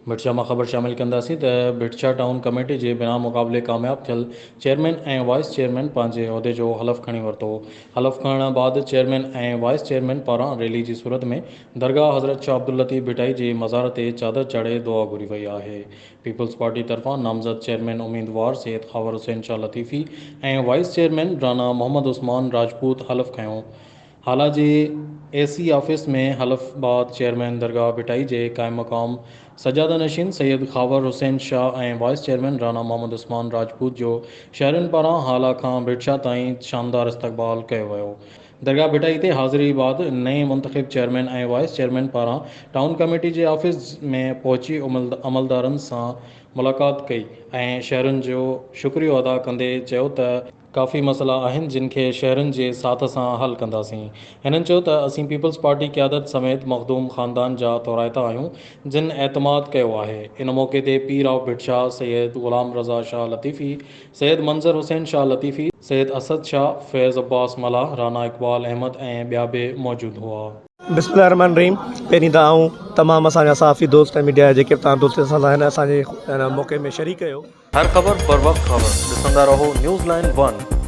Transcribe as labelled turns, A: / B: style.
A: भिटशा में ख़बर शामिल कंदासीं त भिटशा टाउन कमेटी के बिना मुक़ाबले कामयाब थियल चेयरमैन और वाइस चेयरमैन पंहिंजे उहिदे जो हलफ़ खणी वरितो। हलफ़ खणण बाद चेयरमैन और वाइस चेयरमैन पारां रैली की सूरत में दरगाह हज़रत शाह अब्दुल लतीफ़ भिटाई के मज़ार ते चादर चाढ़े दुआ घुरी वई है। पीपल्स पार्टी तरफ़ां नामज़द चेयरमैन उम्मीदवार सैयद खावर हुसैन शाह लतीफ़ी और वाइस चेयरमैन राना मोहम्मद उस्मान राजपूत हलफ़ खयो। हालांकि एसी ऑफिस में हलफ़ बाद चेयरमैन दरगाह भिटाई के कायम मकाम सजादा नशीन सैयद खावर हुसैन शाह और वाइस चेयरमैन राना मोहम्मद उस्मान राजपूत जो शहरन पारां हाला खां भिटशा ताईं शानदार इस्तकबाल किया वियो। दरगाह भिटाई ते हाज़िरी बाद नए मुंतखब चेयरमैन और वाइस चेयरमैन पारां टाउन कमेटी के ऑफिस में पहुंची अमलदारन से मुलाकात कई और शहरन जो शुक्रियो अदा कंदे चयो त काफ़ी मसला आहिनि जिनके शहरन के साथ सां हल कंदासीं। हिननि चयो त असीं पीपल्स पार्टी क़यादत समेत मखदूम ख़ानदान जा तौराइता आहियूं जिन एतमाद कयो आहे। इन मौके ते पीर ऑफ भिटशा सैयद गुलाम रज़ा शाह लतीफ़ी, सैयद मंजर हुसैन शाह लतीफ़ी, सैयद असद शाह, फैज़ अब्बास मलाह, राना इकबाल अहमद ऐं ॿिया बि मौजूद हुआ।
B: बिस्मिल्लाहिर्रहमानिर्रहीम। पहिरीं त आऊं तमामु असांजा साफ़ी दोस्त ऐं मीडिया जेके तव्हां दोस्त सां आहिनि असांजे मौक़े में शरीक कयो।
A: हर ख़बर बर वक्त ख़बर ॾिसंदा रहो न्यूज़ लाइन 1।